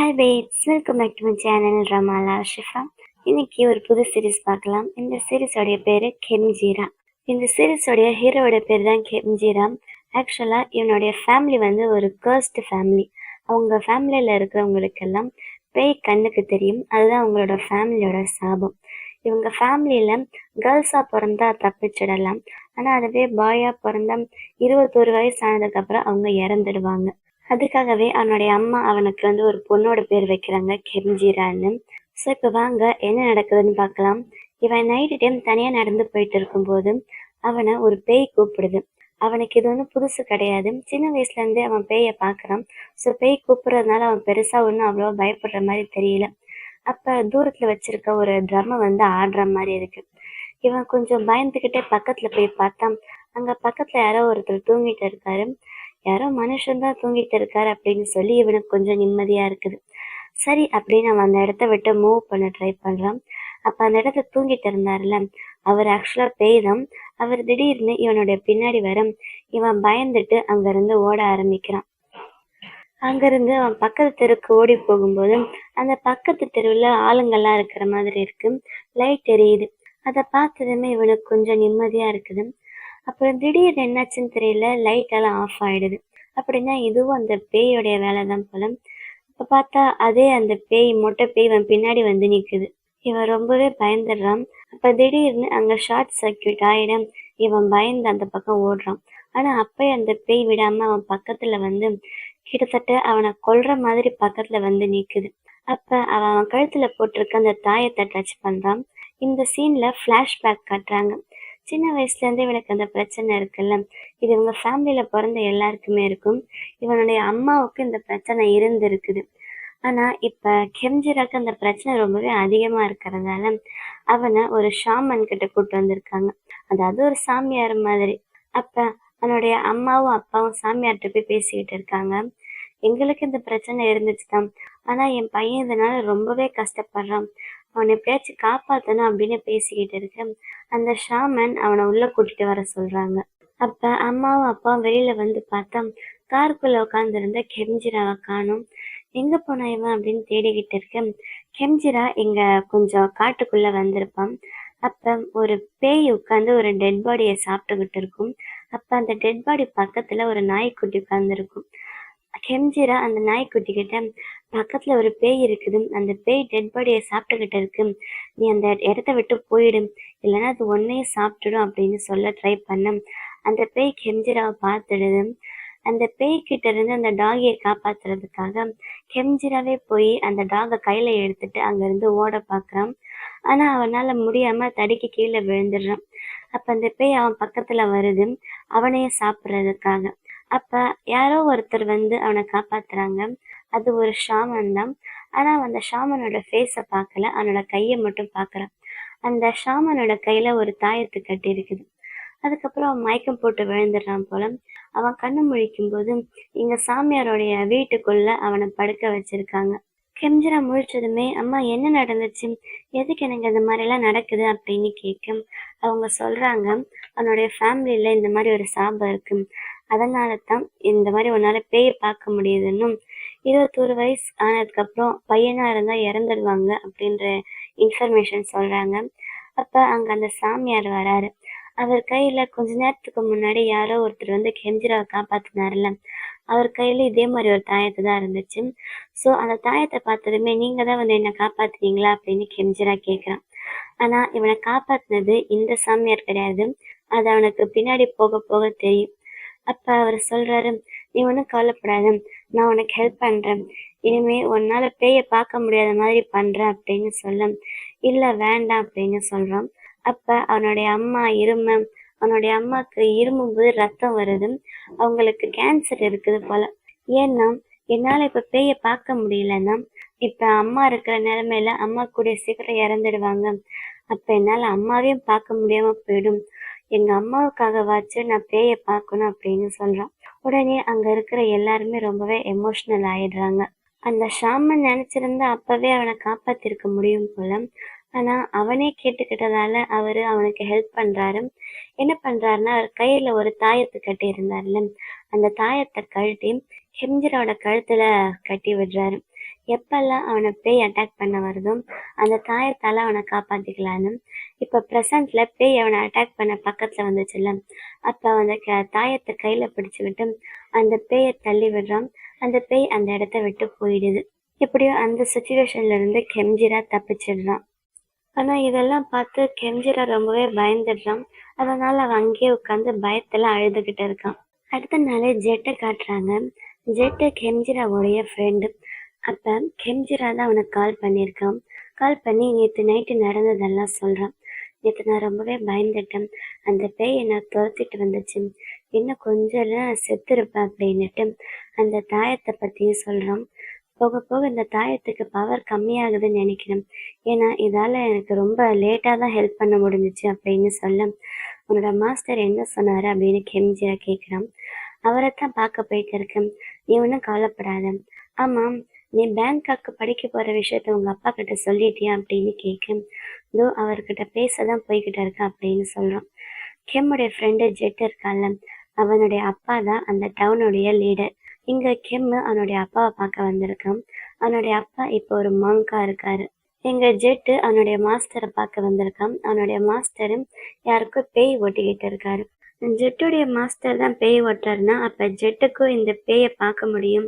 Hi buds, welcome back to my channel Ramala Shifa. இன்னைக்கு ஒரு புது சீரீஸ் பார்க்கலாம். இந்த சீரீஸோடைய பேர் கெம்ஜீரா. இந்த சீரீஸோடைய ஹீரோவோட பேர் தான் கெம்ஜீரா. ஆக்சுவலாக இவனுடைய ஃபேமிலி வந்து ஒரு கர்ஸ்டு ஃபேமிலி. அவங்க ஃபேமிலியில் இருக்கிறவங்களுக்கெல்லாம் பேய் கண்ணுக்கு தெரியும். அதுதான் அவங்களோட ஃபேமிலியோட சாபம். இவங்க ஃபேமிலியில் கேர்ள்ஸாக பிறந்தா தப்பிச்சிடலாம், ஆனால் அதுவே பாயாக பிறந்தா 21 வயசு ஆனதுக்கப்புறம் அவங்க இறந்துடுவாங்க. அதுக்காகவே அவனுடைய அம்மா அவனுக்கு வந்து ஒரு பொண்ணோட பேர் வைக்கிறாங்க, கெம்ஜீரான்னு. ஸோ இப்போ வாங்க என்ன நடக்குதுன்னு பார்க்கலாம். இவன் நைட்டு டைம் தனியாக நடந்து போயிட்டு இருக்கும்போது அவனை ஒரு பேய் கூப்பிடுது. அவனுக்கு இது ஒன்றும் புதுசு கிடையாது. சின்ன வயசுலேருந்தே அவன் பேயை பார்க்குறான். ஸோ பேய் கூப்பிட்றதுனால அவன் பெருசாக ஒன்றும் அவ்வளோவா பயப்படுற மாதிரி தெரியல. அப்போ தூரத்தில் வச்சிருக்க ஒரு ட்ரம்மை வந்து ஆடுற மாதிரி இருக்கு. இவன் கொஞ்சம் பயந்துக்கிட்டே பக்கத்தில் போய் பார்த்தான். அங்கே பக்கத்தில் யாரோ ஒருத்தர் தூங்கிட்டு இருக்காரு. யாரோ மனுஷன்தான் தூங்கிட்டு இருக்காரு அப்படின்னு சொல்லி இவனுக்கு கொஞ்சம் நிம்மதியா இருக்குது. சரி அப்படின்னு அவன் அந்த இடத்த விட்டு மூவ் பண்ண ட்ரை பண்றான். அப்ப அந்த இடத்த தூங்கிட்டு இருந்தாருல, அவர் ஆக்சுவலா பேய் தான். அவர் திடீர்னு இவனுடைய பின்னாடி வர இவன் பயந்துட்டு அங்கிருந்து ஓட ஆரம்பிக்கிறான். அங்கிருந்து அவன் பக்கத்து தெருக்கு ஓடி போகும்போது அந்த பக்கத்து தெருவில் ஆளுங்கள்லாம் இருக்கிற மாதிரி இருக்கு. லைட் எரியுது. அதை பார்த்ததுமே இவனுக்கு கொஞ்சம் நிம்மதியா இருக்குது. அப்புறம் திடீர்னு என்னாச்சுன்னு தெரியல, லைட் எல்லாம் ஆஃப் ஆயிடுது. அப்படின்னா இதுவும் அந்த பேயோடைய வேலை தான் போல. இப்ப பார்த்தா அதே அந்த பேய், மொட்டை பேய் இவன் பின்னாடி வந்து நிக்குது. இவன் ரொம்பவே பயந்துடுறான். அப்ப திடீர்னு அங்க ஷார்ட் சர்க்கியூட் ஆயிடும். இவன் பயந்து அந்த பக்கம் ஓடுறான். ஆனா அப்பயே அந்த பேய் விடாம அவன் பக்கத்துல வந்து கிட்டத்தட்ட அவனை கொல்ற மாதிரி பக்கத்துல வந்து நிக்குது. அப்ப அவன் கழுத்துல போட்டிருக்க அந்த தாயத்தை டச் பண்றான். இந்த சீன்ல பிளாஷ்பேக் காட்டுறாங்க. சின்ன வயசுல இருந்தே இவனுக்கு அந்த பிரச்சனை இருக்குல்ல, இது இவங்க ஃபேமிலியில பிறந்த எல்லாருக்குமே இருக்கும். இவனுடைய அம்மாவுக்கு இந்த பிரச்சனை இருந்திருக்குது. ஆனா இப்ப கெம்ஜிராக்கு அந்த பிரச்சனை ரொம்பவே அதிகமா இருக்கிறதால அவனை ஒரு ஷாமன் கிட்ட கூட்டு வந்திருக்காங்க. அதாவது ஒரு சாமியார் மாதிரி. அப்ப அவனுடைய அம்மாவும் அப்பாவும் சாமியார்கிட்ட போய் பேசிக்கிட்டு இருக்காங்க. எங்களுக்கு இந்த பிரச்சனை இருந்துச்சுதான், ஆனா என் பையன் இதனால ரொம்பவே கஷ்டப்படுறான். அவனை எப்படியாச்சும் காப்பாத்தணும் அப்படின்னு பேசிக்கிட்டு இருக்கேன். அந்த ஷாமன் அவனை உள்ள கூட்டிட்டு வர சொல்றாங்க. அப்ப அம்மாவும் அப்பாவும் வெளியில வந்து பார்த்தா காருக்குள்ள உட்காந்துருந்த கெம்ஜிராவை காணும். எங்க போனா இவன் அப்படின்னு தேடிக்கிட்டு இருக்கேன். கெம்ஜிரா இங்க கொஞ்சம் காட்டுக்குள்ள வந்திருப்பான். அப்ப ஒரு பேய் உட்காந்து ஒரு டெட் பாடியை சாப்பிட்டுக்கிட்டு இருக்கும். அப்ப அந்த டெட் பாடி பக்கத்துல ஒரு நாய்க்குட்டி உட்கார்ந்துருக்கும். கெம்ஜிரா அந்த நாய்க்குட்டி கிட்ட, பக்கத்துல ஒரு பேய் இருக்குது, அந்த பேய் டெட் பாடியை சாப்பிட்டுக்கிட்டு இருக்கு, நீ அந்த இடத்த விட்டு போயிடும், இல்லைன்னா அது ஒன்னையும் சாப்பிட்டுடும் அப்படின்னு சொல்ல ட்ரை பண்ண அந்த பேய் கெம்ஜிராவை பார்த்துடுது. அந்த பேய் கிட்ட இருந்து அந்த டாகியை காப்பாத்துறதுக்காக கெம்ஜிராவே போய் அந்த டாகை கையில எடுத்துட்டு அங்கிருந்து ஓட பாக்குறான். ஆனா அவனால முடியாம தடுக்கி கீழே விழுந்துடுறான். அப்ப அந்த பேய் அவன் பக்கத்துல வருது, அவனையும் சாப்பிட்றதுக்காக. அப்ப யாரோ ஒருத்தர் வந்து அவனை காப்பாத்துறாங்க. அது ஒரு ஷாமன் தான். ஆனா அந்த ஷாமனோட ஃபேஸை பார்க்கல, அவனோட கையை மட்டும் பார்க்கறான். அந்த ஷாமனோட கையில ஒரு தாயத்து கட்டி இருக்குது. அதுக்கப்புறம் அவன் மயக்கம் போட்டு விழுந்துடுறான் போல. அவன் கண்ணு முழிக்கும் போது எங்க சாமியாரோடைய வீட்டுக்குள்ள அவனை படுக்க வச்சிருக்காங்க. கெம்ஜிரா முழிச்சதுமே, அம்மா என்ன நடந்துச்சு, எதுக்கு எனக்கு இந்த மாதிரி எல்லாம் நடக்குது அப்படின்னு கேட்கும். அவங்க சொல்றாங்க, அவனுடைய ஃபேமிலியில இந்த மாதிரி ஒரு சாபம் இருக்கு, அதனால தான் இந்த மாதிரி உன்னால பேயை பார்க்க முடியுதுன்னும், 21 வயசு ஆனதுக்கு அப்புறம் பையனா இருந்தா இறந்துடுவாங்க அப்படின்ற இன்ஃபர்மேஷன் சொல்றாங்க. அப்ப அங்க அந்த சாமியார் வராரு. அவர் கையில கொஞ்ச நேரத்துக்கு முன்னாடி யாரோ ஒருத்தர் வந்து கெம்ஜிராவை காப்பாத்தினாருல, அவர் கையில இதே மாதிரி ஒரு தாயத்து தான் இருந்துச்சு. ஸோ அந்த தாயத்தை பார்த்ததுமே, நீங்க தான் வந்து என்ன காப்பாத்துனீங்களா அப்படின்னு கெம்ஜிரா கேட்குறான். ஆனா இவனை காப்பாத்தினது இந்த சாமியார் கிடையாது. அது அவனுக்கு பின்னாடி போக போக தெரியும். அப்ப அவர் சொல்றாரு, நீ ஒன்றும் கவலைப்படாத, நான் உனக்கு ஹெல்ப் பண்றேன், இனிமே உன்னால பேயை பார்க்க முடியாத மாதிரி பண்றேன் அப்படின்னு சொல்ல, இல்ல வேண்டாம் அப்படின்னு சொல்றான். அப்ப அவனுடைய அம்மா அவனுடைய அம்மாக்கு இருமும்போது ரத்தம் வருது. அவங்களுக்கு கேன்சர் இருக்குது போல. ஏன்னா என்னால இப்ப பேயை பார்க்க முடியலன்னா இப்ப அம்மா இருக்கிற நிலைமையில அம்மா கூடிய சீக்கிரம் இறந்துடுவாங்க. அப்ப என்னால அம்மாவையும் பார்க்க முடியாம போயிடும். எங்க அம்மாவுக்காகவாச்சு நான் பேயை பார்க்கணும் அப்படின்னு சொல்றான். உடனே அங்க இருக்கிற எல்லாருமே ரொம்பவே எமோஷனல் ஆயிடுறாங்க. அந்த ஷாமன் நினைச்சிருந்தா அப்பவே அவனை காப்பாத்திருக்க முடியும் போல. ஆனா அவனே கேட்டுக்கிட்டதால அவரு அவனுக்கு ஹெல்ப் பண்றாரு. என்ன பண்றாருன்னா, அவர் கையில ஒரு தாயத்து கட்டி இருந்தாருல, அந்த தாயத்தை கழட்டி ஹெம்ஜிராவோட கழுத்துல கட்டி விடுறாரு. எப்பெல்லாம் அவனை பேய் அட்டாக் பண்ண வருதோ அந்த தாயத்தால அவனை காப்பாத்திக்கலான்னு. இப்ப பிரசன்ட்ல பேய் அவனை அட்டாக் பண்ண பக்கத்துல வந்துச்சுல்ல, அப்ப அந்த தாயத்தை கையில பிடிச்சுக்கிட்டு அந்த பேயை தள்ளி விடுறான். அந்த பேய் அந்த இடத்த விட்டு போயிடுது. எப்படியோ அந்த சுச்சுவேஷன்ல இருந்து கெம்ஜிரா தப்பிச்சிடுறான். ஆனா இதெல்லாம் பார்த்து கெம்ஜிரா ரொம்பவே பயந்துடுறான். அதனால அவன் அங்கேயே உட்காந்து பயத்துல அழுதுகிட்டு இருக்கான். அடுத்த நாள் ஜெட்டை காட்டுறாங்க. ஜெட்டு கெம்ஜிராவுடைய ஃப்ரெண்டு. அப்ப கெம்ஜிரா தான் அவனுக்கு கால் பண்ணியிருக்கான். கால் பண்ணி நேற்று நைட்டு நடந்ததெல்லாம் சொல்றான். நேற்று நான் ரொம்பவே பயந்துட்டேன். அந்த பேய் என்னை துரத்திட்டு வந்துச்சு. இன்னும் கொஞ்சம் நான் செத்துருப்பேன் அப்படின்னுட்டு அந்த தாயத்தை பத்தியும் சொல்றான். போக போக இந்த தாயத்துக்கு பவர் கம்மியாகுதுன்னு நினைக்கிறேன். ஏன்னா இதால எனக்கு ரொம்ப லேட்டாக தான் ஹெல்ப் பண்ண முடிஞ்சிச்சு அப்படின்னு சொல்ல, உன்னோட மாஸ்டர் என்ன சொன்னாரு அப்படின்னு கெம்ஜிரா கேட்குறான். அவரைத்தான் பார்க்க போயிட்டு இருக்கேன். நீ ஒன்றும் கவலைப்படாத. ஆமாம், நீ பேங்காக்கு படிக்க போற விஷயத்த உங்க அப்பா கிட்ட சொல்லிட்டியா அப்படின்னு கேட்க, இதோ அவர்கிட்ட பேசதான் போய்கிட்டு இருக்கேன் அப்படின்னு சொல்றான். கெம்முடைய ஃப்ரெண்டு ஜெட் இருக்கான்ல, அவனுடைய அப்பா தான் அந்த டவுனுடைய லீடர். இங்க கெம்மு அவனுடைய அப்பாவை பார்க்க வந்திருக்கான். அவனுடைய அப்பா இப்போ ஒரு மாங்கா இருக்காரு. எங்க ஜெட்டு அவனுடைய மாஸ்டரை பார்க்க வந்திருக்கான். அவனுடைய மாஸ்டரும் யாருக்கும் பேய் ஓட்டிக்கிட்டு இருக்காரு. ஜெட்டுடைய மாஸ்டர் தான் பேய் ஓட்டுறாருன்னா அப்ப ஜெட்டுக்கும் இந்த பேயை பார்க்க முடியும்,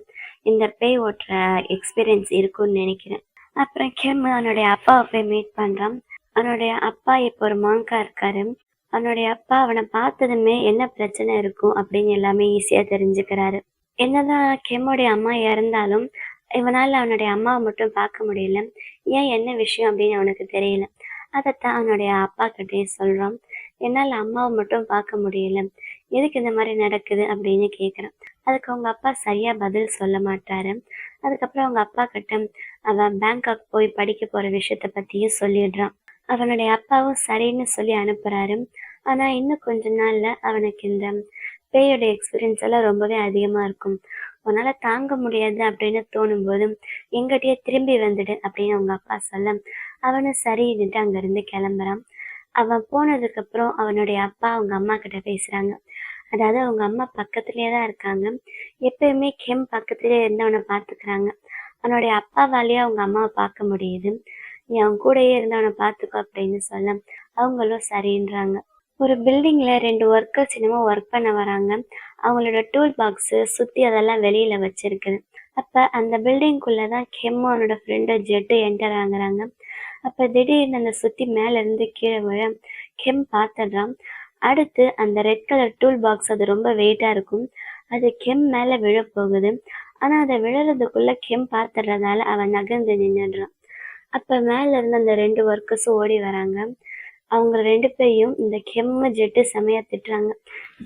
இந்த பேய் ஓட்டுற எக்ஸ்பீரியன்ஸ் இருக்கும்னு நினைக்கிறேன். அப்புறம் கெம்மு அவனுடைய அப்பாவை போய் மீட் பண்றான். அவனுடைய அப்பா இப்போ ஒரு மாங்கா இருக்காரு. அவனுடைய அப்பா அவனை பார்த்ததுமே என்ன பிரச்சனை இருக்கும் அப்படின்னு எல்லாமே ஈஸியா தெரிஞ்சுக்கிறாரு. என்னதான் கெம்முடைய அம்மா இறந்தாலும் இவனால அவனுடைய அம்மாவை மட்டும் பார்க்க முடியல. ஏன், என்ன விஷயம் அப்படின்னு அவனுக்கு தெரியல. அதைத்தான் அவனுடைய அப்பா கிட்டே சொல்றான். என்னால் அம்மாவை மட்டும் பார்க்க முடியல, எதுக்கு இந்த மாதிரி நடக்குது அப்படின்னு கேட்குறான். அதுக்கு அவங்க அப்பா சரியா பதில் சொல்ல மாட்டாரு. அதுக்கப்புறம் அவங்க அப்பா கிட்ட அவன் பேங்காக் போய் படிக்க போற விஷயத்த பத்தியும் சொல்லிடுறான். அவனுடைய அப்பாவும் சரின்னு சொல்லி அனுப்புறாரு. ஆனா இன்னும் கொஞ்ச நாள்ல அவனுக்கு இந்த பேயோட எக்ஸ்பீரியன்ஸ் எல்லாம் ரொம்பவே அதிகமா இருக்கும். உன்னால தாங்க முடியாது அப்படின்னு தோணும் போது எங்கிட்டயே திரும்பி வந்துடு அப்படின்னு அவங்க அப்பா சொல்ல, அவனும் சரின்னுட்டு அங்க இருந்து கிளம்புறான். அவன் போனதுக்கு அப்புறம் அவனுடைய அப்பா அவங்க அம்மா கிட்ட பேசுறாங்க. அதாவது அவங்க அம்மா பக்கத்துலயே தான் இருக்காங்க. எப்பயுமே கெம் பக்கத்துலயே இருந்து அவனை பாத்துக்கிறாங்க. அவனுடைய அப்பாவாலேயே அவங்க அம்மாவை பார்க்க முடியுது. நீ அவன் கூடயே இருந்து அவனை பார்த்துக்கோ அப்படின்னு சொல்ல அவங்களும் சரின்றாங்க. ஒரு பில்டிங்ல 2 ஒர்க்கர்ஸ் என்னமோ ஒர்க் பண்ண வராங்க. அவங்களோட டூல் பாக்ஸ் சுத்தி அதெல்லாம் வெளியில வச்சிருக்குது. அப்ப அந்த பில்டிங்குள்ளதான் கெம்மு அவனோட ஃப்ரெண்டு ஜெட்டு என்டர் ஆகுறாங்க. அப்ப திடீர்னு அந்த சுத்தி மேல இருந்து கீழே விழ கெம் பார்த்துடுறான். அடுத்து அந்த ரெட் கலர் டூல் பாக்ஸ் அது ரொம்ப வெயிட்டா இருக்கும். அது கெம் மேல விழ போகுது. ஆனா அதை விழறதுக்குள்ள கெம் பார்த்துடுறதால அவன் நகர்ந்து நின்னுடுறான். அப்ப மேல இருந்து அந்த 2 ஒர்க்கர்ஸும் ஓடி வராங்க. அவங்க 2 பேரையும் இந்த கெம்மு ஜெட்டு செமையா திட்டுறாங்க.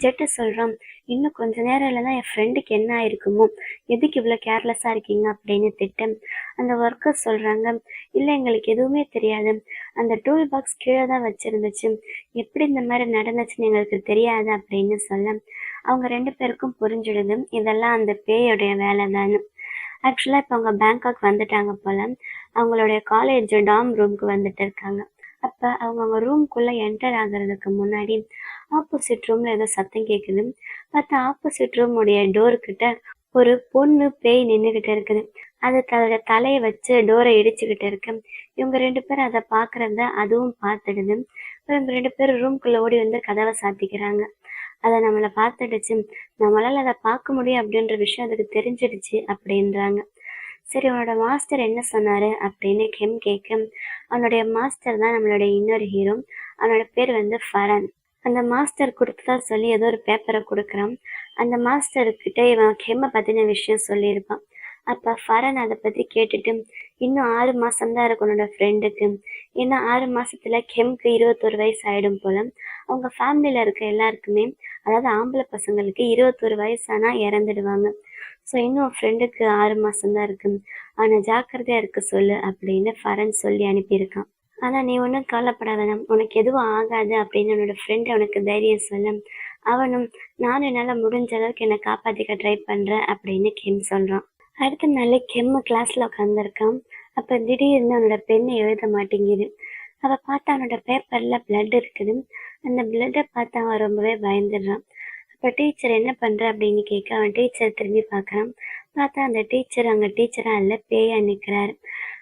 ஜெட்டு சொல்றான், இன்னும் கொஞ்ச நேரம் இல்லைன்னா என் ஃப்ரெண்டுக்கு என்ன ஆயிருக்குமோ, எதுக்கு இவ்வளோ கேர்லெஸ்ஸா இருக்கீங்க அப்படின்னு திட்டம். அந்த ஒர்க்கர் சொல்றாங்க, இல்லை எங்களுக்கு எதுவுமே தெரியாது, அந்த டூல் பாக்ஸ் கீழே தான் வச்சிருந்துச்சு, எப்படி இந்த மாதிரி நடந்துச்சுன்னு எங்களுக்கு தெரியாது அப்படின்னு சொல்ல அவங்க 2 பேருக்கும் புரிஞ்சிடுது இதெல்லாம் அந்த பேயோடைய வேலை தானு. ஆக்சுவலா இப்போ அவங்க பேங்காக் வந்துட்டாங்க போல. அவங்களுடைய காலேஜ் டாம் ரூம்க்கு வந்துட்டு இருக்காங்க. அப்ப அவங்க ரூம்குள்ள என்டர் ஆகுறதுக்கு முன்னாடி ஆப்போசிட் ரூம்ல ஏதோ சத்தம் கேக்குது. பார்த்தா ஆப்போசிட் ரூம் உடைய டோர் கிட்ட ஒரு பொண்ணு பேய் நின்றுகிட்டு இருக்குது. அது தன்னோட தலையை வச்சு டோரை இடிச்சுக்கிட்டு இருக்கு. இவங்க 2 பேரும் அதை பாக்குறத அதுவும் பார்த்துடுது. இவங்க 2 பேரும் ரூம்குள்ள ஓடி வந்து கதவை சாத்திக்கிறாங்க. அதை நம்மளை பார்த்துடுச்சு, நம்மளால அதை பார்க்க முடியும் அப்படின்ற விஷயம் அதுக்கு தெரிஞ்சிடுச்சு அப்படின்றாங்க. சரி, உன்னோட மாஸ்டர் என்ன சொன்னாரு அப்படின்னு கெம் கேட்க, அவனுடைய மாஸ்டர் தான் நம்மளுடைய இன்னொரு ஹீரோ. அவனோட பேர் வந்து ஃபரன். அந்த மாஸ்டர் கொடுத்ததா சொல்லி ஏதோ ஒரு பேப்பரை கொடுக்குறான். அந்த மாஸ்டர்கிட்ட இவன் கெம்மை பத்தின விஷயம் சொல்லியிருப்பான். அப்ப ஃபரன் அதை பத்தி கேட்டுட்டு, இன்னும் 6 மாசம்தான் இருக்கும் உன்னோட ஃப்ரெண்டுக்கு, இன்னும் 6 மாசத்துல கெம்க்கு 21 வயசு ஆயிடும் போல. அவங்க ஃபேமிலியில இருக்க எல்லாருக்குமே, அதாவது ஆம்பளை பசங்களுக்கு 21 வயசானா இறந்துடுவாங்க. ஸோ இன்னும் ஃப்ரெண்டுக்கு 6 மாசம்தான் இருக்கு, அவனை ஜாக்கிரதையா இருக்க சொல்லு அப்படின்னு ஃபரன் சொல்லி அனுப்பியிருக்கான். ஆனா நீ ஒன்றும் கவலைப்படாத, உனக்கு எதுவும் ஆகாது அப்படின்னு என்னோட ஃப்ரெண்ட் அவனுக்கு தைரியம் சொல்ல, அவனும் நானும் என்னால் முடிஞ்ச அளவுக்கு என்னை காப்பாற்றிக்க ட்ரை பண்றேன் அப்படின்னு கெம் சொல்றான். அடுத்த நாள் கெம்மு கிளாஸ்ல உட்காந்துருக்கான். அப்ப திடீர்னு அவனோட பெண்ணை எழுத மாட்டேங்குது. அவ பார்த்தா அவனோட பேப்பர்ல பிளட் இருக்குது. அந்த பிளட்டை பார்த்து அவன் ரொம்பவே பயந்துடுறான். அப்ப டீச்சர் என்ன பண்ற அப்படின்னு கேட்க அவன் டீச்சர் திரும்பி பார்க்கறான். பார்த்தா அந்த டீச்சர் அங்க டீச்சரா இல்ல, பேயா நிக்கிறாரு.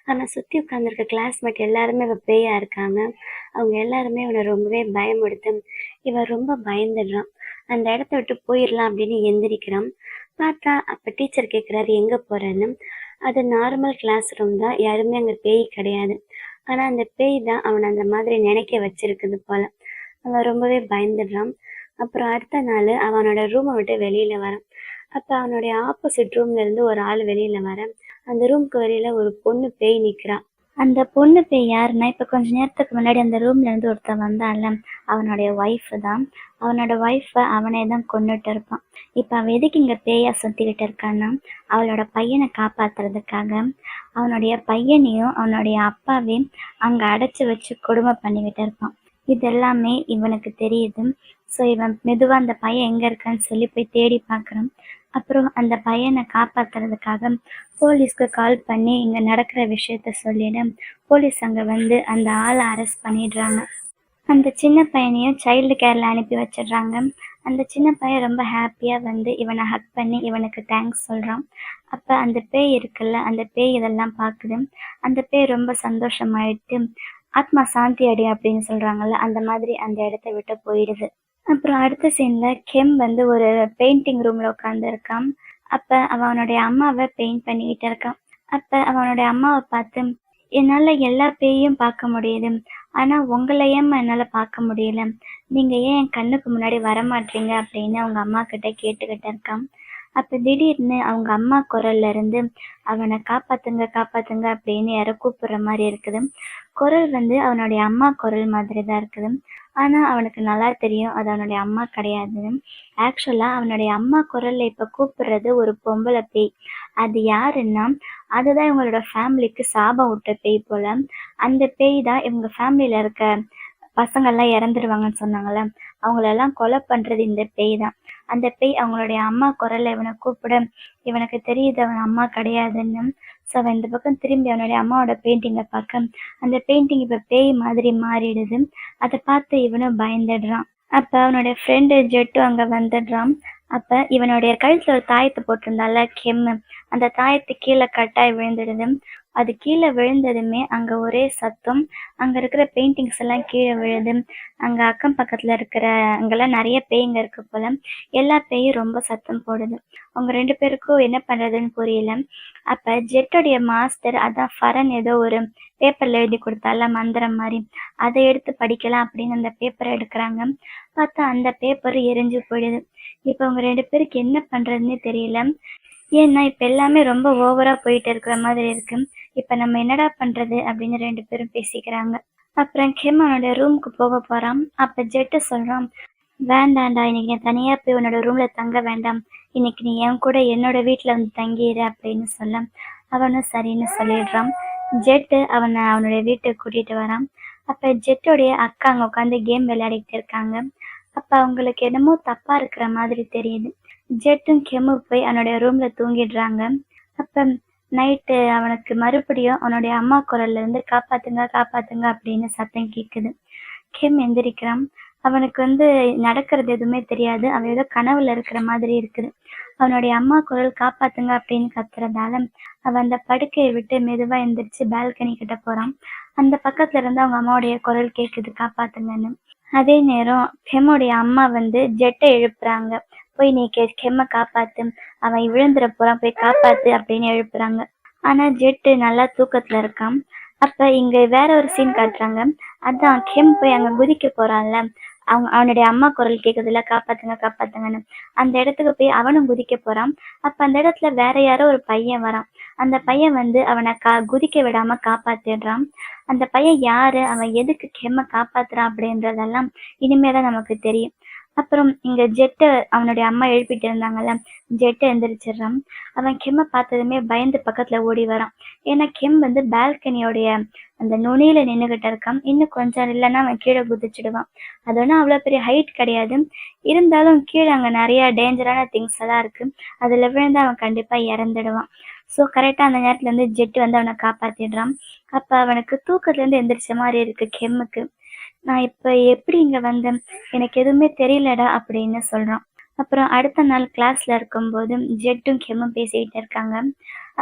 ஆனா சுத்தி உட்கார்ந்திருக்க கிளாஸ்மேட் எல்லாருமே இவ பேயா இருக்காங்க. அவங்க எல்லாருமே இவன ரொம்பவே பயமுறுத்த, இவன் ரொம்ப பயந்துடுறான். அந்த இடத்த விட்டு போயிரலாம் அப்படின்னு எந்திரிக்கிறான். பார்த்தா அப்ப டீச்சர் கேட்குறாரு எங்க போறேன்னு. அது நார்மல் கிளாஸ் ரூம் தான். யாருமே அங்க பேய் கிடையாது. ஆனா அந்த பேய் தான் அவன அந்த மாதிரி நினைக்க வச்சிருக்குது போல. அவன் ரொம்பவே பயந்துடுறான். அப்புறம் அடுத்த நாள் அவனோட ரூமை விட்டு வெளியில வரான். அப்ப அவனுடைய ஆப்போசிட் ரூம்ல இருந்து ஒரு ஆள் வெளியில வர, அந்த ரூம்க்கு வெளியில ஒரு பொண்ணு பேய் நிக்கிறா. அந்த பொண்ணு பேய் யாருன்னா, இப்ப கொஞ்ச நேரத்துக்கு முன்னாடி அந்த ரூம்ல இருந்து ஒருத்தன் வந்தான்ல, அவனுடைய ஒய்ஃப் தான். அவனோட ஒய்ஃப அவனே தான் கொன்னுட்டு இருப்பான். இப்ப அவன் எதுக்கு இங்க பேயா சுத்திக்கிட்டு இருக்கான்னா, அவளோட பையனை காப்பாத்துறதுக்காக. அவனுடைய பையனையும் அவனுடைய அப்பாவையும் அங்க அடைச்சு வச்சு கொடுமை பண்ணிக்கிட்டு இருப்பான். இது எல்லாமே இவனுக்கு தெரியுது. ஸோ இவன் மெதுவா அந்த பையன் எங்க இருக்கான்னு சொல்லி போய் தேடி பார்க்குறான். அப்புறம் அந்த பையனை காப்பாத்துறதுக்காக போலீஸ்க்கு கால் பண்ணி இங்க நடக்கிற விஷயத்த சொல்லிட, போலீஸ் அங்க வந்து அந்த ஆளை அரெஸ்ட் பண்ணிடுறாங்க. அந்த சின்ன பையனையும் சைல்டு கேர்ல அனுப்பி வச்சிடுறாங்க. அந்த சின்ன பையன் ரொம்ப ஹாப்பியா வந்து இவனை ஹக் பண்ணி இவனுக்கு தேங்க்ஸ் சொல்றான். அப்ப அந்த பேய் இருக்குல்ல, அந்த பேய் இதெல்லாம் பார்க்குது. அந்த பேய் ரொம்ப சந்தோஷமாயிட்டு ஆத்மா சாந்தி அடை அப்படின்னு சொல்றாங்கல்ல, அந்த மாதிரி அந்த இடத்த விட்டு போயிடுது. அப்புறம் அடுத்த சீன்ல கெம் வந்து ஒரு பெயிண்டிங் ரூம்ல உட்கார்ந்து இருக்கான். அப்ப அவனுடைய அம்மாவை பெயிண்ட் பண்ணிக்கிட்டு இருக்கான். அப்ப அவனுடைய அம்மாவை பார்த்து, என்னால எல்லா பேயையும் பார்க்க முடியுது, ஆனா உங்களை ஏம்மா என்னால பார்க்க முடியல, நீங்க ஏன் என் கண்ணுக்கு முன்னாடி வரமாட்டீங்க அப்படின்னு அவங்க அம்மா கிட்ட கேட்டுக்கிட்டு இருக்கான். அப்ப திடீர்னு அவங்க அம்மா குரல்ல இருந்து அவனை காப்பாத்துங்க காப்பாத்துங்க அப்படின்னு யாரோ கூப்பிடுற மாதிரி இருக்குது. குரல் வந்து அவனுடைய அம்மா குரல் மாதிரி தான் இருக்குது. ஆனா அவனுக்கு நல்லா தெரியும் அது அவனுடைய அம்மா கிடையாதுன்னு. ஆக்சுவலா அவனுடைய அம்மா குரல்ல இப்ப கூப்பிடுறது ஒரு பொம்பளை பேய். அது யாருன்னா, அதுதான் இவங்களோட ஃபேமிலிக்கு சாபம் விட்ட பேய் போல. அந்த பேய் தான் இவங்க ஃபேமிலியில இருக்க பசங்கள்லாம் இறந்துருவாங்கன்னு சொன்னாங்கல்ல, அவங்களெல்லாம் கொலை பண்றது இந்த பேய் தான். அந்த பேய் அவங்களுடைய அம்மா குரல்ல இவனை கூப்பிட, இவனுக்கு தெரியுது அவன் அம்மா கிடையாதுன்னு. ஸோ அவன் இந்த பக்கம் திரும்பி அவனுடைய அம்மாவோட பெயிண்டிங்கை பார்க்க, அந்த பெயிண்டிங் இப்போ பேய் மாதிரி மாறிடுது. அதை பார்த்து இவனும் பயந்துடுறான். அப்போ அவனுடைய ஃப்ரெண்டு ஜெட்டு அங்கே வந்துடுறான். அப்போ இவனுடைய கழுத்தில் ஒரு தாயத்தை போட்டிருந்தால கெம்மு, அந்த தாயத்து கீழே கட்டாய் விழுந்துடுது. அது கீழே விழுந்ததுமே அங்க ஒரே சத்தம். அங்க இருக்கிற பெயிண்டிங்ஸ் எல்லாம் கீழே விழுது. அங்க அக்கம் பக்கத்துல இருக்கிற அங்கெல்லாம் நிறைய பேய்ங்க இருக்கு போல. எல்லா பேயும் ரொம்ப சத்தம் போடுது. அவங்க 2 பேருக்கும் என்ன பண்றதுன்னு புரியல. அப்ப ஜெட்டோடைய மாஸ்டர், அதான் ஃபரன், ஏதோ ஒரு பேப்பர்ல எழுதி கொடுத்தால மந்திரம் மாதிரி, அதை எடுத்து படிக்கலாம் அப்படின்னு அந்த பேப்பரை எடுக்கிறாங்க. பார்த்தா அந்த பேப்பர் எரிஞ்சு போயிடுது. இப்ப அவங்க 2 பேருக்கு என்ன பண்றதுன்னே தெரியல. ஏன்னா இப்ப எல்லாமே ரொம்ப ஓவரா போயிட்டு இருக்கிற மாதிரி இருக்கு. இப்ப நம்ம என்னடா பண்றது அப்படின்னு 2 பேரும் பேசிக்கிறாங்க. அப்புறம் கெம் அவனோட ரூமுக்கு போக போறான். அப்ப ஜெட்டு சொல்றான், வேண்டாண்டா, இன்னைக்கு நீ தனியா போய் உன்னோட ரூம்ல தங்க வேண்டாம், இன்னைக்கு நீ என் கூட என்னோட வீட்டுல வந்து தங்கிடு அப்படின்னு சொல்ல, அவனும் சரின்னு சொல்லிடுறான். ஜெட்டு அவனுடைய வீட்டுக்கு கூட்டிட்டு வரான். அப்ப ஜெட்டோடைய அக்கா அங்க உட்காந்து கேம் விளையாடிட்டு இருக்காங்க. அப்ப அவங்களுக்கு என்னமோ தப்பா இருக்கிற மாதிரி தெரியுது. ஜெட்டும் கெம்மு போய் அவனுடைய ரூம்ல தூங்கிடுறாங்க. அப்ப நைட்டு அவனுக்கு மறுபடியும் அவனுடைய அம்மா குரல்ல இருந்து காப்பாத்துங்க காப்பாத்துங்க அப்படின்னு சத்தம் கேக்குது. கெம் எந்திரிக்கிறான். அவனுக்கு வந்து நடக்கிறது எதுவுமே தெரியாது. அவன் ஏதோ கனவுல இருக்கிற மாதிரி இருக்குது. அவனுடைய அம்மா குரல் காப்பாத்துங்க அப்படின்னு கத்துறதால அவன் அந்த படுக்கையை விட்டு மெதுவா எந்திரிச்சு பால்கனி கிட்ட போறான். அந்த பக்கத்துல இருந்து அவங்க அம்மாவுடைய குரல் கேக்குது, காப்பாத்துங்கன்னு. அதே நேரம் கெம்முடைய அம்மா வந்து ஜெட்டை எழுப்புறாங்க. போய் நீ கெம்ம காப்பாத்து, அவன் விழுந்துற போறான், போய் காப்பாத்து அப்படின்னு எழுப்புறாங்க. ஆனா ஜெட்டு நல்லா தூக்கத்துல இருக்கான். அப்ப இங்க வேற ஒரு சீன் காட்டுறாங்க. அதான் கெம் போய் அங்க குதிக்க போறான்ல, அவனுடைய அம்மா குரல் கேக்குதுல, காப்பாத்துங்க காப்பாத்துங்கன்னு. அந்த இடத்துக்கு போய் அவனும் குதிக்க போறான். அப்ப அந்த இடத்துல வேற யாரோ ஒரு பையன் வரான். அந்த பையன் வந்து அவனை குதிக்க விடாம காப்பாத்திடுறான். அந்த பையன் யாரு, அவன் எதுக்கு கெம்ம காப்பாத்துறான் அப்படின்றதெல்லாம் இனிமேதான் நமக்கு தெரியும். அப்புறம் இங்க ஜெட்டை அவனுடைய அம்மா எழுப்பிட்டு இருந்தாங்கல்ல, ஜெட்டை எந்திரிச்சிடுறான். அவன் கெம்மை பார்த்ததுமே பயந்து பக்கத்துல ஓடி வரான். ஏன்னா கெம் வந்து பால்கனியோடைய அந்த நுனியில நின்றுகிட்டு இருக்கான். இன்னும் கொஞ்சம் இல்லைன்னா அவன் கீழே குதிச்சிடுவான். அது ஒன்றும் அவ்வளோ பெரிய ஹைட் கிடையாது. இருந்தாலும் கீழே அங்கே நிறைய டேஞ்சரான திங்ஸ் எல்லாம் இருக்கு. அதில் விழுந்து அவன் கண்டிப்பா இறந்துடுவான். ஸோ கரெக்டாக அந்த நேரத்துல இருந்து ஜெட்டு வந்து அவனை காப்பாத்திடுறான். அப்ப அவனுக்கு தூக்கத்துல இருந்து எந்திரிச்ச மாதிரி இருக்கு கெம்முக்கு. நான் இப்ப எப்படி இங்க வந்தேன், எனக்கு எதுவுமே தெரியலடா அப்படின்னு சொல்றான். அப்புறம் அடுத்த நாள் கிளாஸ்ல இருக்கும்போது ஜெட்டும் கெம்மும் பேசிக்கிட்டு இருக்காங்க.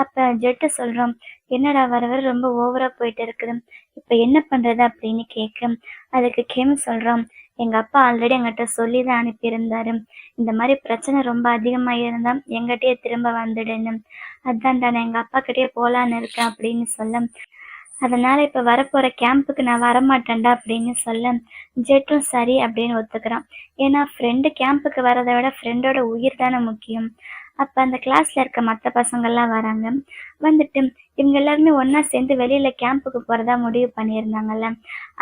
அப்ப ஜெட்டு சொல்றோம், "என்னடா வர வர ரொம்ப ஓவரா போயிட்டு இருக்குது. இப்ப என்ன பண்றது?" அப்படின்னு கேட்க, அதுக்கு கெம் சொல்றான், "எங்க அப்பா ஆல்ரெடி என்கிட்ட சொல்லி தான் அனுப்பியிருந்தாரு. இந்த மாரி பிரச்சனை ரொம்ப அதிகமா இருந்தா என்கிட்டயே திரும்ப வந்துடுன்னு. அதான்டா நான் எங்க அப்பாகிட்டயே போலான்னு இருக்கேன்" அப்படின்னு சொல்ல, அதனால இப்ப வரப்போற கேம்புக்கு நான் வரமாட்டேன்டா அப்படின்னு சொல்ல, ஜெட்டும் சரி அப்படின்னு ஒத்துக்கிறான். ஏன்னா ஃப்ரெண்டு கேம்புக்கு வரத விட ஃப்ரெண்டோட உயிர் தானே முக்கியம். அப்ப அந்த கிளாஸ்ல இருக்க மத்த பசங்கள்லாம் வராங்க. வந்துட்டு இவங்க எல்லாருமே ஒண்ணா சேர்ந்து வெளியில கேம்புக்கு போறதா முடிவு பண்ணியிருந்தாங்கல்ல.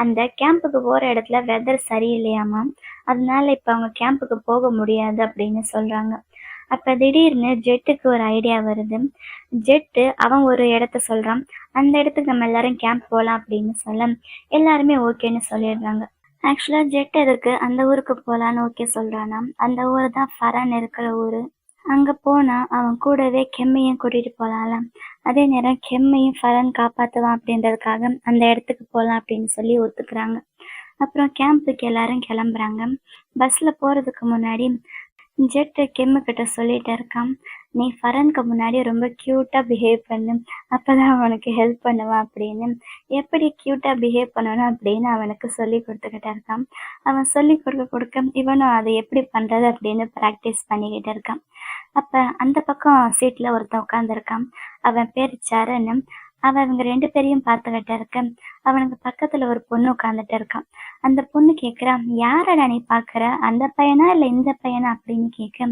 அந்த கேம்புக்கு போற இடத்துல வெதர் சரியில்லையாமா. அதனால இப்ப அவங்க கேம்புக்கு போக முடியாது அப்படின்னு சொல்றாங்க. அப்ப திடீர்னு ஜெட்டுக்கு ஒரு ஐடியா வருது. ஜெட்டு அவன் ஒரு இடத்த சொல்றான். அந்த இடத்துக்கு நம்ம எல்லாரும் கேம்ப் போலாம் அப்படின்னு சொல்ல, எல்லாருமே ஓகேன்னு சொல்லிடுறாங்க. ஆக்சுவலா ஜெட் எதுக்கு அந்த ஊருக்கு போலான்னு ஓகே சொல்றானாம். அந்த ஊரு தான் ஃபரன் இருக்கிற ஊரு. அங்க போனா அவன் கூடவே கெம்மையும் கூட்டிட்டு போலாம்ல. அதே நேரம் கெம்மையும் ஃபரன் காப்பாத்துவான் அப்படின்றதுக்காக அந்த இடத்துக்கு போலாம் அப்படின்னு சொல்லி ஒத்துக்கிறாங்க. அப்புறம் கேம்புக்கு எல்லாரும் கிளம்புறாங்க. பஸ்ல போறதுக்கு முன்னாடி ஜெட் கிம்மு கிட்ட சொல்லிட்டு இருக்கான், "நீ ஃபரனுக்கு முன்னாடி ரொம்ப க்யூட்டா பிஹேவ் பண்ணு. அப்பதான் அவனுக்கு ஹெல்ப் பண்ணுவான்" அப்படின்னு. எப்படி க்யூட்டா பிஹேவ் பண்ணணும் அப்படின்னு அவனுக்கு சொல்லி கொடுத்துக்கிட்டு இருக்கான். அவன் சொல்லி கொடுக்க கொடுக்க இவனும் அதை எப்படி பண்றது அப்படின்னு ப்ராக்டிஸ் பண்ணிக்கிட்டு இருக்கான். அப்ப அந்த பக்கம் சீட்ல ஒருத்தன் உட்காந்துருக்கான். அவன் பேர் சரண். அவன் இவங்க 2 பேரையும் பார்த்துக்கிட்டு இருக்க, அவனுக்கு பக்கத்துல ஒரு பொண்ணு உட்காந்துட்டு இருக்கான். அந்த பொண்ணு கேட்குறா, "யாரடா நீ பார்க்குற? அந்த பையனா இல்ல இந்த பையனா?" அப்படின்னு கேட்க,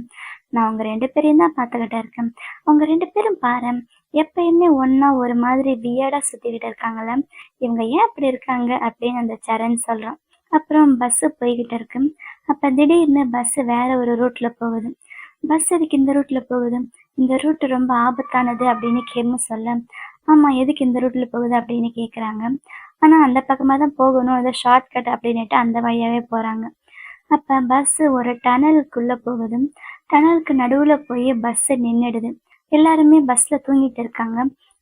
"நான் உங்க 2 பேரையும் தான் பார்த்துக்கிட்டு இருக்கேன். உங்க 2 பேரும் பாரேன், எப்பயுமே ஒண்ணா ஒரு மாதிரி வியர்டா சுத்திக்கிட்டு இருக்காங்கல்ல. இவங்க ஏன் அப்படி இருக்காங்க?" அப்படின்னு அந்த சரண் சொல்றான். அப்புறம் பஸ் போய்கிட்டு இருக்கு. அப்ப திடீர்னு பஸ் வேற ஒரு ரூட்ல போகுது. "பஸ் எதுக்கு இந்த ரூட்ல போகுது? இந்த ரூட் ரொம்ப ஆபத்தானது" அப்படின்னு கெம்மு சொல்ல, "ஆமா, எதுக்கு இந்த ரூட்ல போகுது?" அப்படின்னு கேட்குறாங்க. ஆனா அந்த பக்கமா தான் போகணும். ஏதோ ஷார்ட்கட் அப்படின்னுட்டு அந்த வழியாவே போறாங்க. அப்ப பஸ் ஒரு டனலுக்குள்ள போகுது. டனலுக்கு நடுவுல போய் பஸ் நின்னுடுது. எல்லாருமே பஸ்ல தூங்கிட்டு இருக்காங்க.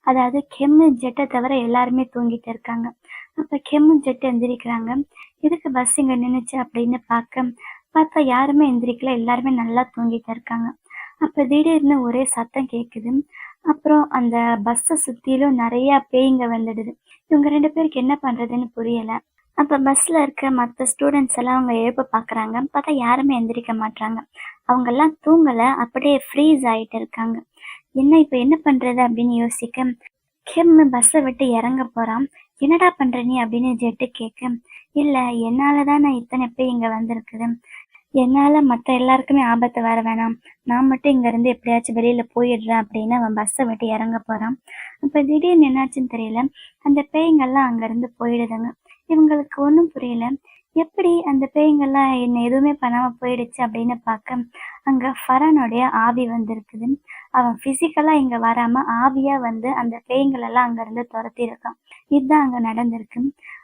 அதாவது கெம்மு, ஜெட்ட தவிர எல்லாருமே தூங்கிட்டு இருக்காங்க. அப்ப கெம்மு, ஜெட் எந்திரிக்கிறாங்க. எதுக்கு பஸ் இங்க நின்னுச்சு அப்படின்னு பார்த்தா யாருமே எந்திரிக்கல. எல்லாருமே நல்லா தூங்கிட்டு இருக்காங்க. அப்ப திடீர்னு ஒரே சத்தம் கேக்குது. அப்புறம் அந்த பஸ்ஸ சுத்திலும் நெறைய பேய்ங்க வந்துடுது. இவங்க 2 பேருக்கு என்ன பண்றதுன்னு புரியல. அப்ப பஸ்ல இருக்க மத்த ஸ்டூடண்ட்ஸ் எல்லாம் அவங்க எழுப்ப பாக்குறாங்க. பார்த்தா யாருமே எந்திரிக்க மாட்றாங்க. அவங்கெல்லாம் தூங்கல. அப்படியே ஃப்ரீஸ் ஆயிட்டு இருக்காங்க. இப்ப என்ன பண்றது அப்படின்னு யோசிக்க, கிம் பஸ்ஸ விட்டு இறங்க போறான். "என்னடா பண்ற நீ?" அப்படின்னு ஜெட்டு கேட்க, "இல்ல, என்னால தானே இத்தனை பேய் இங்க வந்திருக்குது. என்னால மத்த எல்லாருக்குமே ஆபத்து வர வேணாம். நான் மட்டும் இங்க இருந்து எப்படியாச்சும் வெளியில போயிடுறேன்" அப்படின்னு அவன் பஸ்ஸ விட்டு இறங்க போறான். அப்ப திடீர்னு என்னாச்சுன்னு தெரியல. அந்த பேய்ங்கெல்லாம் அங்க இருந்து போயிடுதுங்க. இவங்களுக்கு ஒண்ணும் புரியல. எப்படி அந்த பேய்ங்கெல்லாம் என்ன எதுவுமே பண்ணாம போயிடுச்சு அப்படின்னு பார்க்க, அங்க ஃபரனுடைய ஆவி வந்திருக்குது. அவன் பிசிக்கலா இங்க வராம ஆவியா வந்து அந்த பேய்ங்களெல்லாம் அங்க இருந்து துரத்தியிருக்கான். இதுதான் அங்க நடந்திருக்கு.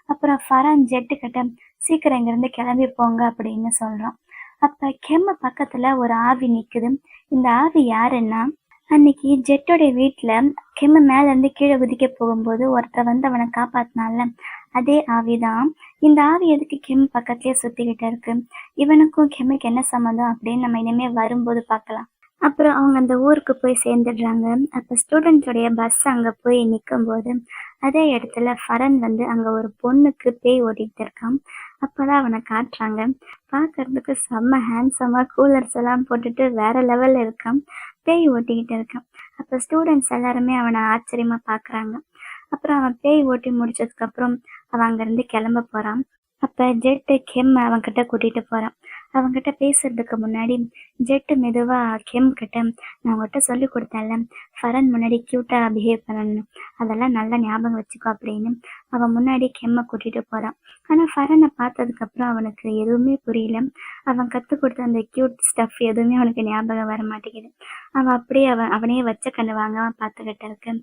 அப்புறம் ஃபரன் ஜெட்டு கிட்ட, "சீக்கிரம் இங்க இருந்து கிளம்பி போங்க" அப்படின்னு சொல்றான். அப்ப கெம்மு பக்கத்துல ஒரு ஆவி நிக்குது. இந்த ஆவி யாருன்னா, அன்னைக்கு ஜெட்டோட வீட்ல கெம்மு மேல இருந்து கீழே குதிக்க போகும்போது ஒருத்தன் வந்து அவனை காப்பாத்தினான்ல, அதே ஆவிதான். இந்த ஆவி எதுக்கு கெம்மு பக்கத்துலயே சுத்திக்கிட்டு இருக்கு? இவனுக்கும் கெம்முக்கு என்ன சம்மந்தம் அப்படின்னு நம்ம இனிமே வரும்போது பார்க்கலாம். அப்புறம் அவங்க அந்த ஊருக்கு போய் சேர்ந்துடுறாங்க. அப்ப ஸ்டூடெண்ட்ஸோடைய பஸ் அங்க போய் நிக்கும்போது, அதே இடத்துல ஃபரன் வந்து அங்க ஒரு பொண்ணுக்கு பேய் ஓட்டிட்டு இருக்கான். அப்பதான் அவனை காட்டுறாங்க. பார்க்கறதுக்கு செம்ம ஹேண்ட்ஸமா கூலர்ஸ் எல்லாம் போட்டுட்டு வேற லெவல்ல இருக்கான். பேய் ஓட்டிக்கிட்டு இருக்கான். அப்ப ஸ்டூடெண்ட்ஸ் எல்லாருமே அவனை ஆச்சரியமா பார்க்கறாங்க. அப்புறம் அவன் பேய் ஓட்டி முடிச்சதுக்கு அப்புறம் அவன் அங்கிருந்து கிளம்ப போறான். அப்ப ஜெட்டு கெம் அவன்கிட்ட கூட்டிட்டு போறான். அவன்கிட்ட பேசுறதுக்கு முன்னாடி ஜெட்டு மெதுவா கெம் கிட்ட, "நான் உன்கிட்ட சொல்லி கொடுத்தேன்ல, ஃபரன் முன்னாடி கியூட்டா பிஹேவ் பண்ணணும். அதெல்லாம் நல்லா ஞாபகம் வச்சுக்கோ" அப்படின்னு அவன் முன்னாடி கெம்ம கூட்டிட்டு போறான். ஆனா ஃபரனை பார்த்ததுக்கு அப்புறம் அவனுக்கு எதுவுமே புரியல. அவன் கத்து கொடுத்த அந்த கியூட் ஸ்டஃப் எதுவுமே அவனுக்கு ஞாபகம் வர மாட்டேங்குது. அவன் அப்படியே அவனையே வச்ச கண்ணு வாங்காம பார்த்துக்கிட்டு இருக்கு.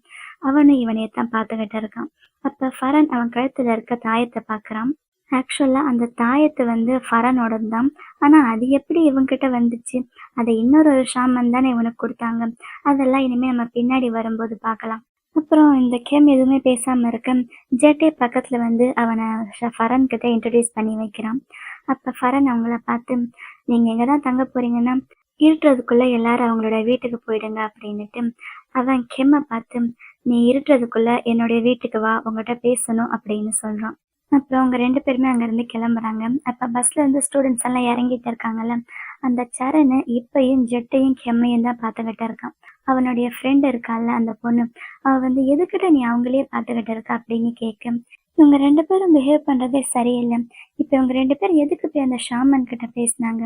அவனும் இவனையே தான் பார்த்துக்கிட்டு இருக்கான். அப்ப ஃபரன் அவன் கழுத்துல இருக்க தாயத்தை பார்க்கறான். ஆக்சுவலா அந்த தாயத்து வந்து ஃபரனோடது தான். ஆனா அது எப்படி இவன்கிட்ட வந்துச்சு? அதை இன்னொரு ஷாமன் தானே இவனுக்கு கொடுத்தாங்க. அதெல்லாம் இனிமே நம்ம பின்னாடி வரும்போது பார்க்கலாம். அப்புறம் இந்த கெம் எதுவுமே பேசாம இருக்க, ஜெட்டே பக்கத்துல வந்து அவனை ஃபரன் கிட்ட இன்ட்ரடியூஸ் பண்ணி வைக்கிறான். அப்ப ஃபரன் அவங்கள பார்த்து, நீங்கள் எங்கே தான் தங்க போகிறீங்கன்னா இருட்டுறதுக்குள்ளே எல்லாரும் அவங்களோட வீட்டுக்கு போயிடுங்க அப்படின்னுட்டு அவன் கெம்மை பார்த்து, நீ இருட்டுறதுக்குள்ளே என்னுடைய வீட்டுக்கு வா, உங்கள்கிட்ட பேசணும் அப்படின்னு சொல்கிறான். அப்புறம் அவங்க 2 பேருமே அங்கேருந்து கிளம்புறாங்க. அப்போ பஸ்ஸில் இருந்து ஸ்டூடெண்ட்ஸ் எல்லாம் இறங்கிட்டு இருக்காங்கல்ல, அந்த சரண் இப்பயும் ஜெட்டையும் கெம்மையும் தான் பார்த்துக்கிட்டு இருக்கான். அவனுடைய ஃப்ரெண்ட் இருக்கால்ல அந்த பொண்ணு, அவள் வந்து எதுக்கிட்ட நீ அவங்களே பார்த்துக்கிட்டு இருக்க அப்படின்னு கேட்க, இவங்க 2 பேரும் பிஹேவ் பண்ணுறதே சரியில்லை. இப்போ இவங்க 2 பேரும் எதுக்கு போய் அந்த ஷாமன் கிட்ட பேசினாங்க,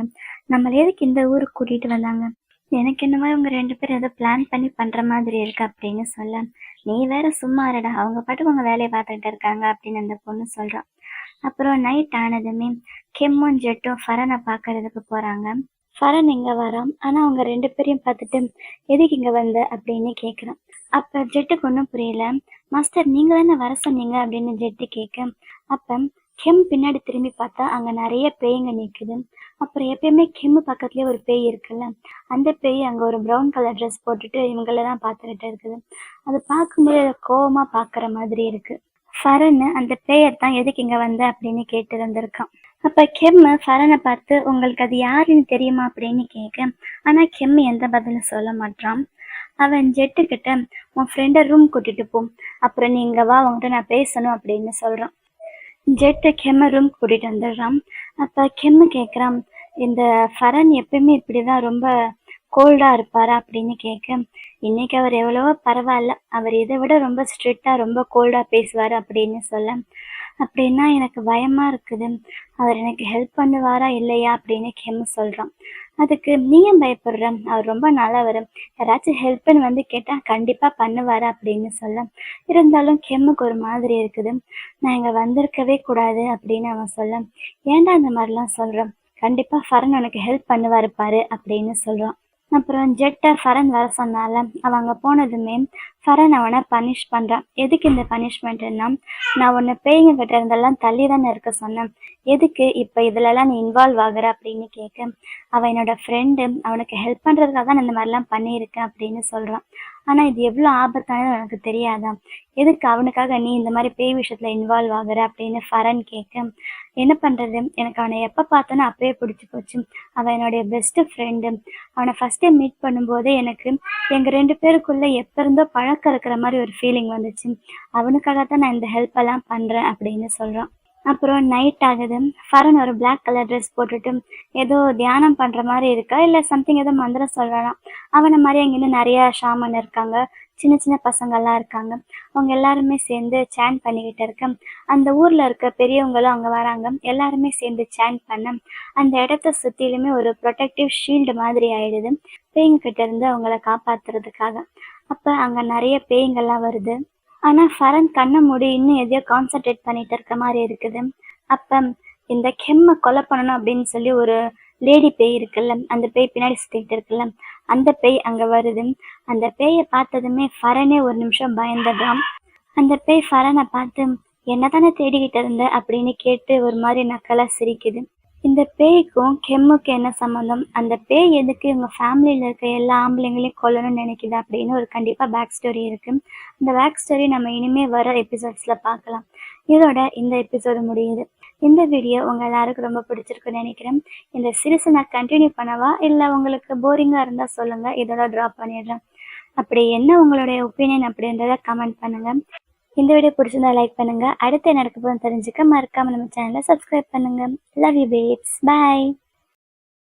நம்மளை எதுக்கு இந்த ஊருக்கு கூட்டிகிட்டு வந்தாங்க, எனக்கு என்னமோ இவங்க 2 பேரும் ஏதோ பிளான் பண்ணி பண்ணுற மாதிரி இருக்கு அப்படின்னு சொல்ல, நீ வேற சும்மா இருடா, அவங்க பாட்டுக்கு அவங்க வேலையை பார்த்துக்கிட்டு இருக்காங்க அப்படின்னு அந்த பொண்ணு சொல்கிறான். அப்புறம் நைட் ஆனதுமே கெம்மும் ஜெட்டும் ஃபரனை பார்க்கறதுக்கு போகிறாங்க. ஃபரன் இங்கே வரான், ஆனால் அவங்க 2 பேரையும் பார்த்துட்டு எதுக்கு இங்கே வந்த அப்படின்னு கேட்குறான். அப்போ ஜெட்டுக்கு ஒன்றும் புரியல. மாஸ்டர் நீங்கள் தானே வர சொன்னீங்க அப்படின்னு ஜெட்டு கேட்க, அப்போ கெம் பின்னாடி திரும்பி பார்த்தா அங்கே நிறைய பேய்ங்க நிற்குது. அப்புறம் எப்பயுமே கெம்மு பக்கத்துலேயே ஒரு பேய் இருக்குல்ல, அந்த பேய் அங்கே ஒரு ப்ரௌன் கலர் ட்ரெஸ் போட்டுட்டு இவங்கள தான் பார்த்துக்கிட்டு இருக்குது. அது பார்க்கும்போது கோவமாக பார்க்குற மாதிரி இருக்குது. ஃபரன் அந்த பேயத்தான் எதுக்கு இங்கே வந்த அப்படின்னு கேட்டு வந்திருக்கான். அப்போ கெம்மு ஃபரனை பார்த்து உங்களுக்கு அது யாருன்னு தெரியுமா அப்படின்னு கேட்க, ஆனால் கெம்மு எந்த பதிலும் சொல்ல மாட்டான். அவன் ஜெட்டுக்கிட்ட உன் ஃப்ரெண்டை ரூம் கூட்டிட்டு போ, அப்புறம் நீங்கள் வா, உங்கள்கிட்ட நான் பேசணும் அப்படின்னு சொல்கிறான். ஜெட்டு கெம்மை ரூம் கூட்டிகிட்டு வந்துடுறான். அப்போ கெம்மு கேட்குறான், இந்த ஃபரன் எப்பயுமே இப்படி தான் ரொம்ப கோல்டாக இருப்பாரா அப்படின்னு கேட்க, இன்னைக்கு அவர் எவ்வளவோ பரவாயில்ல, அவர் இதை விட ரொம்ப ஸ்ட்ரிக்டாக ரொம்ப கோல்டாக பேசுவார் அப்படின்னு சொல்ல, அப்படின்னா எனக்கு பயமாக இருக்குது, அவர் எனக்கு ஹெல்ப் பண்ணுவாரா இல்லையா அப்படின்னு கெம்மு சொல்கிறான். அதுக்கு நீ ஏன் பயப்படுற, அவர் ரொம்ப நல்லவர், யாராச்சும் ஹெல்ப்னு வந்து கேட்டால் கண்டிப்பாக பண்ணுவார் அப்படின்னு சொல்ல, இருந்தாலும் கெம்முக்கு ஒரு மாதிரி இருக்குது, நான் இங்கே வந்திருக்கவே கூடாது அப்படின்னு அவன் சொல்ல, ஏன்டா இந்த மாதிரிலாம் சொல்கிறேன், கண்டிப்பாக ஃபரன் உனக்கு ஹெல்ப் பண்ணுவார் பாரு அப்படின்னு சொல்கிறான். அப்புறம் ஜெட்டை ஃபரன் வர சொன்னால அவன் அங்கே போனதுமே ஃபரன் அவனை பனிஷ் பண்ணுறான். எதுக்கு இந்த பனிஷ்மெண்ட்டுன்னா, நான் உன்னை பேய்ங்க கிட்ட இருந்தெல்லாம் தள்ளி தானே இருக்க சொன்னேன், எதுக்கு இப்போ இதிலெல்லாம் நீ இன்வால்வ் ஆகுற அப்படின்னு கேட்க, அவன் என்னோட ஃப்ரெண்டு, அவனுக்கு ஹெல்ப் பண்ணுறதுக்காக தான் நான் இந்த மாதிரிலாம் பண்ணியிருக்கேன் அப்படின்னு சொல்கிறான். ஆனால் இது எவ்வளோ ஆபத்தானது எனக்கு தெரியாதா, எதுக்கு அவனுக்காக நீ இந்த மாதிரி பேய் விஷயத்தில் இன்வால்வ் ஆகுற அப்படின்னு ஃபரன் கேட்க, என்ன பண்ணுறது, எனக்கு அவனை எப்போ பார்த்தோன்னா அப்பயே பிடிச்சி போச்சு, அவன் என்னுடைய பெஸ்ட்டு ஃப்ரெண்டு, அவனை ஃபஸ்ட் டைம் மீட் பண்ணும்போதே எனக்கு எங்கள் 2 பேருக்குள்ளே எப்போ இருந்தோ பழக்கம் இருக்கிற மாதிரி ஒரு ஃபீலிங் வந்துச்சு, அவனுக்காக தான் நான் இந்த ஹெல்ப் எல்லாம் பண்ணுறேன் அப்படின்னு சொல்கிறான். அப்புறம் நைட் ஆகுது. ஃபரன் ஒரு பிளாக் கலர் ட்ரெஸ் போட்டுட்டு ஏதோ தியானம் பண்ணுற மாதிரி இருக்கா, இல்லை சம்திங் ஏதோ மந்திரம் சொல்கிறான். அவனை மாதிரி அங்கே இன்னும் நிறையா ஷாமன் இருக்காங்க, சின்ன சின்ன பசங்கள்லாம் இருக்காங்க. அவங்க எல்லாருமே சேர்ந்து சேன் பண்ணிக்கிட்டு இருக்க, அந்த ஊரில் இருக்க பெரியவங்களும் அங்கே வராங்க, எல்லாருமே சேர்ந்து சேன் பண்ண அந்த இடத்த சுற்றிலுமே ஒரு ப்ரொடெக்டிவ் ஷீல்டு மாதிரி ஆயிடுது பேய்கிட்ட இருந்து அவங்கள காப்பாற்றுறதுக்காக. அப்போ அங்கே நிறைய பேய்ங்கள்லாம் வருது. ஆனால் ஃபரன் கண்ணை மூடி இன்னும் எதையோ கான்சன்ட்ரேட் பண்ணிட்டு இருக்க மாதிரி இருக்குது. அப்போ இந்த கெம்மை கொலை பண்ணணும் அப்படின்னு சொல்லி ஒரு லேடி பேய் இருக்குல்ல, அந்த பேய் பின்னாடி சுற்றிக்கிட்டு இருக்குல்ல, அந்த பேய் அங்கே வருது. அந்த பேயை பார்த்ததுமே ஃபரனே ஒரு நிமிஷம் பயந்துடுறான். அந்த பேய் ஃபரனை பார்த்து என்ன தானே தேடிக்கிட்டு இருந்த அப்படின்னு கேட்டு ஒரு மாதிரி நக்கலாக சிரிக்குது. இந்த பேய்க்கும் கெம்முக்கும் என்ன சம்மந்தம், அந்த பேய் எதுக்கு இவங்க ஃபேமிலியில் இருக்க எல்லா ஆம்பளைங்களையும் கொல்லணும்னு நினைக்குது அப்படின்னு ஒரு கண்டிப்பாக பேக் ஸ்டோரி இருக்குது. அந்த பேக் ஸ்டோரி நம்ம இனிமேல் வர எபிசோட்ஸில் பார்க்கலாம். இதோட இந்த எபிசோடு முடியுது. இந்த வீடியோ உங்கள் எல்லாருக்கும் ரொம்ப பிடிச்சிருக்குன்னு நினைக்கிறேன். இந்த சீரிஸை நான் கண்டினியூ பண்ணவா, இல்லை உங்களுக்கு போரிங்காக இருந்தால் சொல்லுங்கள், இதோட ட்ராப் பண்ணிடுறேன். அப்படி என்ன உங்களுடைய ஒப்பீனியன் அப்படின்றத கமெண்ட் பண்ணுங்கள். இந்த வீடியோ பிடிச்சிருந்தா லைக் பண்ணுங்கள். அடுத்து என்ன நடக்க போகுதுன்னு தெரிஞ்சுக்க மறக்காமல் நம்ம சேனலை சப்ஸ்கிரைப் பண்ணுங்கள். Love you babes. பாய்.